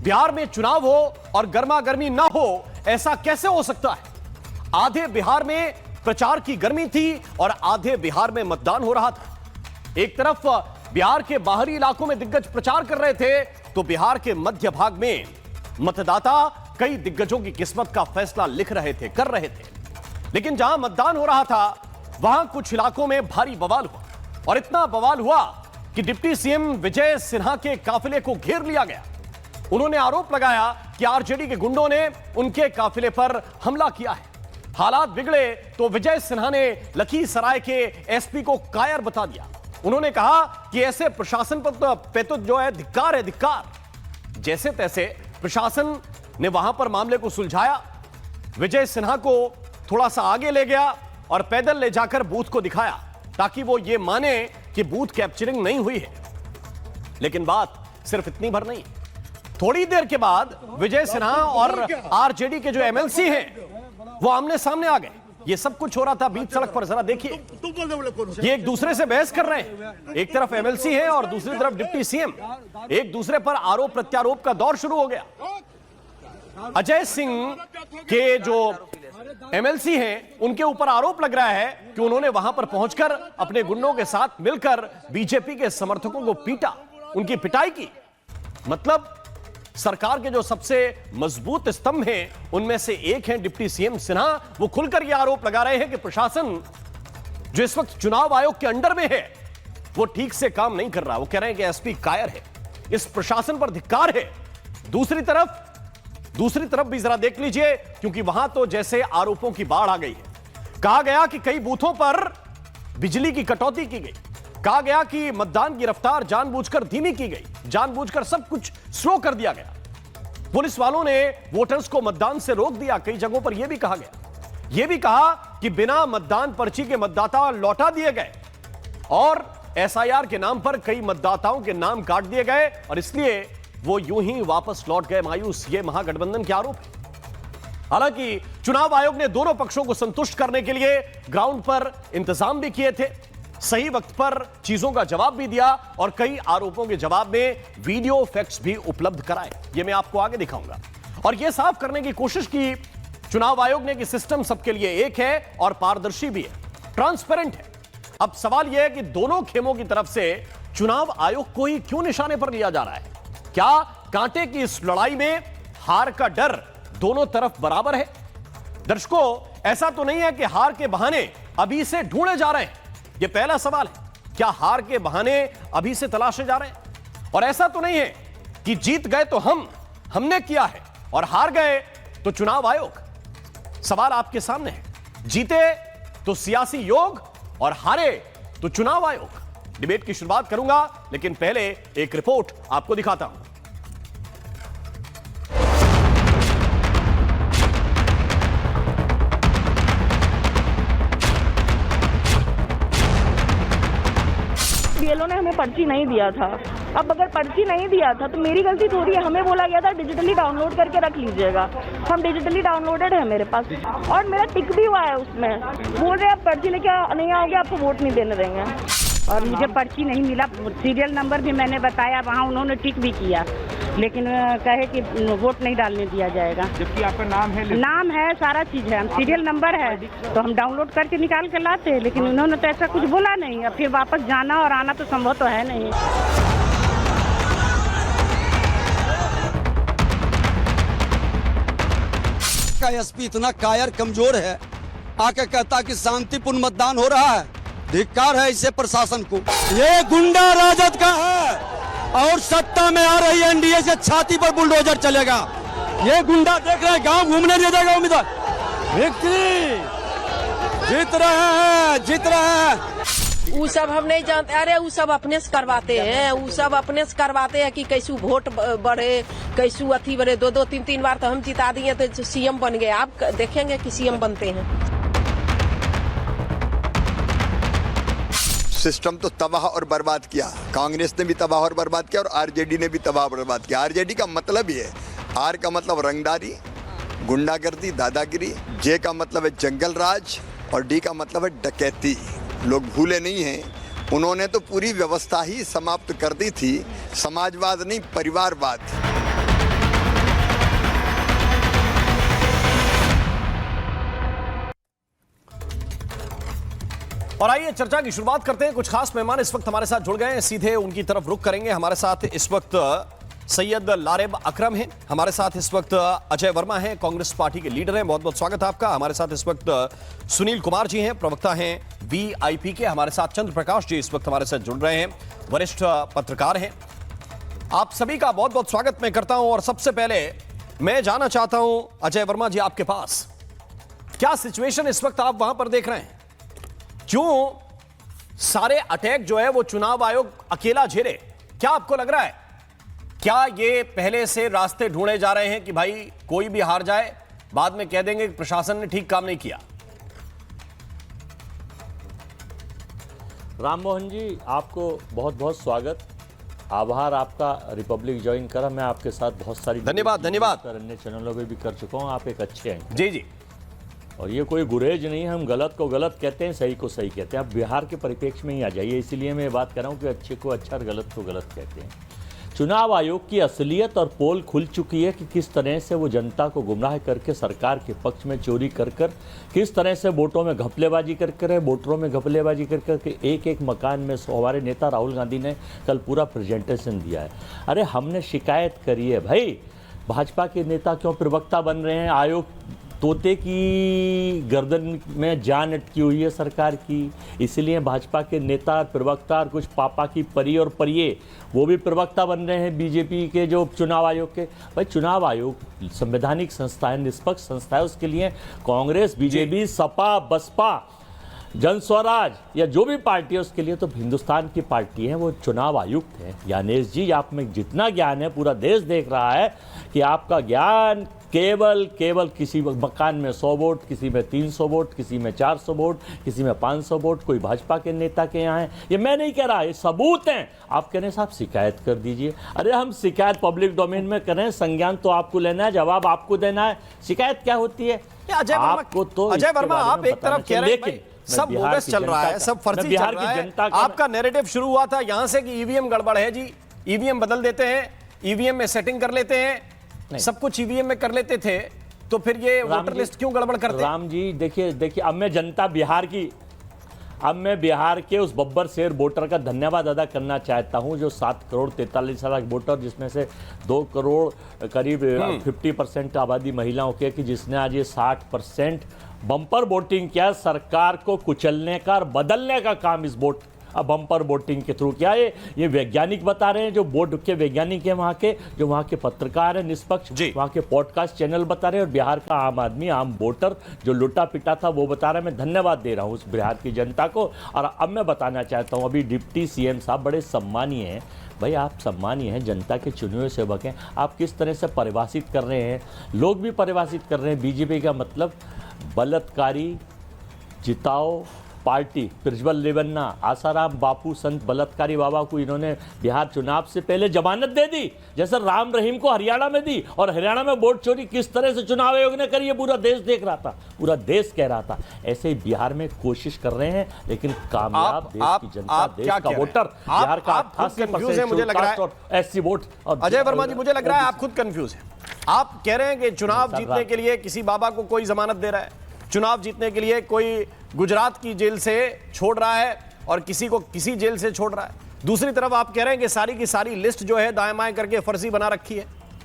बिहार में चुनाव हो और गर्मा गर्मी ना हो, ऐसा कैसे हो सकता है? आधे बिहार में प्रचार की गर्मी थी और आधे बिहार में मतदान हो रहा था। एक तरफ बिहार के बाहरी इलाकों में दिग्गज प्रचार कर रहे थे, तो बिहार के मध्य भाग में मतदाता कई दिग्गजों की किस्मत का फैसला लिख रहे थे, कर रहे थे। लेकिन जहां मतदान हो रहा था वहां कुछ इलाकों में भारी बवाल हुआ, और इतना बवाल हुआ कि डिप्टी सीएम विजय सिन्हा के काफिले को घेर लिया गया। उन्होंने आरोप लगाया कि आरजेडी के गुंडों ने उनके काफिले पर हमला किया है। हालात बिगड़े तो विजय सिन्हा ने लखीसराय के एसपी को कायर बता दिया। उन्होंने कहा कि ऐसे प्रशासन पर तो जो है धिक्कार है, धिक्कार। जैसे तैसे प्रशासन ने वहां पर मामले को सुलझाया। विजय सिन्हा को थोड़ा सा आगे ले गया और पैदल ले जाकर बूथ को दिखाया, ताकि वो ये माने कि बूथ कैप्चरिंग नहीं हुई है। लेकिन बात सिर्फ इतनी भर नहीं। थोड़ी देर के बाद विजय सिन्हा और आरजेडी के जो एमएलसी हैं वो आमने सामने आ गए। ये सब कुछ हो रहा था बीच सड़क पर, जरा देखिए। ये एक दूसरे से बहस कर रहे हैं। एक तरफ एमएलसी है और दूसरी तरफ डिप्टी सीएम। एक दूसरे पर आरोप प्रत्यारोप का दौर शुरू हो गया। अजय सिंह के जो एमएलसी हैं उनके ऊपर आरोप लग रहा है कि उन्होंने वहां पर पहुंचकर अपने गुंडों के साथ मिलकर बीजेपी के समर्थकों को पीटा, उनकी पिटाई की। मतलब सरकार के जो सबसे मजबूत स्तंभ हैं उनमें से एक हैं डिप्टी सीएम सिन्हा। वो खुलकर यह आरोप लगा रहे हैं कि प्रशासन जो इस वक्त चुनाव आयोग के अंडर में है वो ठीक से काम नहीं कर रहा। वो कह रहे हैं कि एसपी कायर है, इस प्रशासन पर धिक्कार है। दूसरी तरफ भी जरा देख लीजिए, क्योंकि वहां तो जैसे आरोपों की बाढ़ आ गई है। कहा गया कि कई बूथों पर बिजली की कटौती की गई। कहा गया कि मतदान की रफ्तार जानबूझकर धीमी की गई, जानबूझकर सब कुछ स्लो कर दिया गया। पुलिस वालों ने वोटर्स को मतदान से रोक दिया। कई जगहों पर यह भी कहा गया, यह भी कहा कि बिना मतदान पर्ची के मतदाता लौटा दिए गए, और एसआईआर के नाम पर कई मतदाताओं के नाम काट दिए गए और इसलिए वो यूं ही वापस लौट गए मायूस। ये महागठबंधन के आरोप है। हालांकि चुनाव आयोग ने दोनों पक्षों को संतुष्ट करने के लिए ग्राउंड पर इंतजाम भी किए थे, सही वक्त पर चीजों का जवाब भी दिया और कई आरोपों के जवाब में वीडियो फैक्ट्स भी उपलब्ध कराए। ये मैं आपको आगे दिखाऊंगा। और यह साफ करने की कोशिश की चुनाव आयोग ने कि सिस्टम सबके लिए एक है और पारदर्शी भी है, ट्रांसपेरेंट है। अब सवाल यह है कि दोनों खेमों की तरफ से चुनाव आयोग को ही क्यों निशाने पर लिया जा रहा है? क्या कांटे की इस लड़ाई में हार का डर दोनों तरफ बराबर है? दर्शकों, ऐसा तो नहीं है कि हार के बहाने अभी से ढूंढे जा रहे हैं। यह पहला सवाल है। क्या हार के बहाने अभी से तलाशे जा रहे हैं? और ऐसा तो नहीं है कि जीत गए तो हमने किया है और हार गए तो चुनाव आयोग। सवाल आपके सामने है। जीते तो सियासी योग और हारे तो चुनाव आयोग। डिबेट की शुरुआत करूंगा, लेकिन पहले एक रिपोर्ट आपको दिखाता हूं। बीएलओ ने हमें पर्ची नहीं दिया था। अब अगर पर्ची नहीं दिया था तो मेरी गलती थोड़ी है। हमें बोला गया था डिजिटली डाउनलोड करके रख लीजिएगा। हम डिजिटली डाउनलोडेड है मेरे पास, और मेरा टिक भी हुआ है उसमें। बोल रहे आप पर्ची लेके नहीं आओगे आपको वोट नहीं देने देंगे। और मुझे पर्ची नहीं मिला। सीरियल नंबर भी मैंने बताया, वहाँ उन्होंने टिक भी किया, लेकिन कहे कि वोट नहीं डालने दिया जाएगा। जबकि आपका नाम है सारा चीज है, हम सीरियल नंबर है तो हम डाउनलोड करके निकाल के लाते हैं, लेकिन उन्होंने तो ऐसा कुछ बोला नहीं। अब फिर वापस जाना और आना तो संभव तो है नहीं। का एसपी इतना कायर कमजोर है, आके कहता कि शांतिपूर्ण मतदान हो रहा है। धिक्कार है इसे प्रशासन को। ये गुंडा राजद का है और सत्ता में आ रही एनडीए से छाती पर बुलडोजर चलेगा। ये गुंडा देख रहे हैं गांव घूमने नहीं देगा उम्मीदवार। विक्ट्री जीत रहे हैं। वो सब हम नहीं जानते। अरे वो सब अपने से करवाते हैं, वो सब अपने से करवाते हैं कि कैसू वोट बढ़े, कैसू अथी बढ़े। दो 3 बार तो हम जिता दिए तो सीएम बन गए। आप देखेंगे कि सीएम बनते हैं। सिस्टम तो तबाह और बर्बाद किया। कांग्रेस ने भी तबाह और बर्बाद किया और आरजेडी ने भी तबाह और बर्बाद किया। आरजेडी का मतलब ये है, आर का मतलब रंगदारी, गुंडागर्दी, दादागिरी, जे का मतलब है जंगल राज और डी का मतलब है डकैती। लोग भूले नहीं हैं, उन्होंने तो पूरी व्यवस्था ही समाप्त कर दी थी। समाजवाद नहीं, परिवारवाद। और आइए चर्चा की शुरुआत करते हैं। कुछ खास मेहमान इस वक्त हमारे साथ जुड़ गए हैं, सीधे उनकी तरफ रुख करेंगे। हमारे साथ इस वक्त सैयद लारेब अकरम हैं, हमारे साथ इस वक्त अजय वर्मा हैं, कांग्रेस पार्टी के लीडर हैं, बहुत बहुत स्वागत है आपका। हमारे साथ इस वक्त सुनील कुमार जी हैं, प्रवक्ता हैं वीआईपी के। हमारे साथ चंद्र प्रकाश जी इस वक्त हमारे साथ जुड़ रहे हैं, वरिष्ठ पत्रकार हैं। आप सभी का बहुत बहुत स्वागत मैं करता हूं। और सबसे पहले मैं जानना चाहता हूं अजय वर्मा जी, आपके पास क्या सिचुएशन इस वक्त आप वहां पर देख रहे हैं? क्यों सारे अटैक जो है वो चुनाव आयोग अकेला झेले? क्या आपको लग रहा है, क्या ये पहले से रास्ते ढूंढे जा रहे हैं कि भाई कोई भी हार जाए बाद में कह देंगे कि प्रशासन ने ठीक काम नहीं किया? राम मोहन जी, आपको बहुत बहुत स्वागत, आभार आपका। रिपब्लिक ज्वाइन करा, मैं आपके साथ बहुत सारी धन्यवाद अन्य चैनलों पे भी कर चुका हूं। आप एक अच्छे हैं जी जी, और ये कोई गुरेज नहीं है। हम गलत को गलत कहते हैं, सही को सही कहते हैं। आप बिहार के परिप्रेक्ष्य में ही आ जाइए, इसीलिए मैं बात कर रहा हूँ कि अच्छे को अच्छा और गलत को गलत कहते हैं। चुनाव आयोग की असलियत और पोल खुल चुकी है कि किस तरह से वो जनता को गुमराह करके सरकार के पक्ष में चोरी कर किस तरह से वोटों में घपलेबाजी कर वोटरों में घपलेबाजी कर एक मकान में हमारे नेता राहुल गांधी ने कल पूरा प्रेजेंटेशन दिया है। अरे हमने शिकायत करी है भाई, भाजपा के नेता क्यों प्रवक्ता बन रहे हैं? आयोग तोते की गर्दन में जान अटकी हुई है सरकार की, इसलिए भाजपा के नेता प्रवक्ता और कुछ पापा की परी और परिये वो भी प्रवक्ता बन रहे हैं बीजेपी के जो चुनाव आयोग के। भाई चुनाव आयोग संवैधानिक संस्था है, निष्पक्ष संस्था है, उसके लिए कांग्रेस, बीजेपी, सपा, बसपा, जन स्वराज या जो भी पार्टी है उसके लिए तो हिंदुस्तान की पार्टी है, वो चुनाव आयुक्त है। यानेश जी, आप में जितना ज्ञान है पूरा देश देख रहा है कि आपका ज्ञान केवल किसी मकान में 100 वोट, किसी में 300 वोट, किसी में 400 वोट, किसी में 500 वोट, कोई भाजपा के नेता के यहाँ है। ये मैं नहीं कह रहा, ये सबूत हैं। आप कह रहे हैं साहब शिकायत कर दीजिए। अरे हम शिकायत पब्लिक डोमेन में करें, संज्ञान तो आपको लेना है, जवाब आपको देना है। शिकायत क्या होती है आपको? तो अजय वर्मा, आप एक तरफ कह रहे हैं सब बोगस चल रहा है, सब फर्जी चल रहा है। आपका नैरेटिव शुरू हुआ था यहां से कि ईवीएम गड़बड़ है जी, ईवीएम बदल देते हैं, ईवीएम में सेटिंग कर लेते हैं, सब कुछ ईवीएम में कर लेते थे, तो फिर ये वोटर लिस्ट क्यों गड़बड़ करते? राम जी देखिए, अब मैं जनता बिहार के उस बब्बर शेर वोटर का धन्यवाद अदा करना चाहता हूं जो 7 करोड़ 43 लाख वोटर, जिसमें से 2 करोड़ करीब 50% आबादी महिलाओं के, कि जिसने आज ये 60% बम्पर वोटिंग किया, सरकार को कुचलने का और बदलने का काम इस वोट बम्पर वोटिंग के थ्रू किया है। ये वैज्ञानिक बता रहे हैं, जो बोर्ड के वैज्ञानिक हैं वहाँ के, जो वहाँ के पत्रकार हैं निष्पक्ष, वहाँ के पॉडकास्ट चैनल बता रहे हैं, और बिहार का आम आदमी, आम वोटर जो लुटा पिटा था वो बता रहा है। मैं धन्यवाद दे रहा हूँ उस बिहार की जनता को। और अब मैं बताना चाहता हूँ, अभी डिप्टी सीएम साहब बड़े सम्मानीय हैं। भाई आप सम्मानीय हैं, जनता के चुने हुए सेवक हैं, आप किस तरह से परिभाषित कर रहे हैं, लोग भी परिभाषित कर रहे हैं बीजेपी का मतलब बलात्कारी, जिताओ पार्टी, प्रज्वल रेवन्ना, आसाराम बापू, संत बलात्कारी बाबा को इन्होंने बिहार चुनाव से पहले जमानत दे दी, जैसे राम रहीम को हरियाणा में दी। और हरियाणा में वोट चोरी किस तरह से चुनाव आयोग ने करी है पूरा देश देख रहा था, पूरा देश कह रहा था। ऐसे ही बिहार में कोशिश कर रहे हैं, लेकिन कामयाब देश की जनता, देश का वोटर, बिहार का 88% एससी वोट। अजय वर्मा जी, मुझे लग रहा है आप खुद कंफ्यूज हैं। आप कह रहे हैं कि चुनाव जीतने के लिए किसी बाबा को कोई जमानत दे रहा है, चुनाव जीतने के लिए कोई गुजरात की जेल से छोड़ रहा है और किसी को किसी जेल से छोड़ रहा है। दूसरी तरफ आप कह रहे हैं कि सारी की सारी लिस्ट जो है दाएं बाएं करके फर्जी बना रखी है।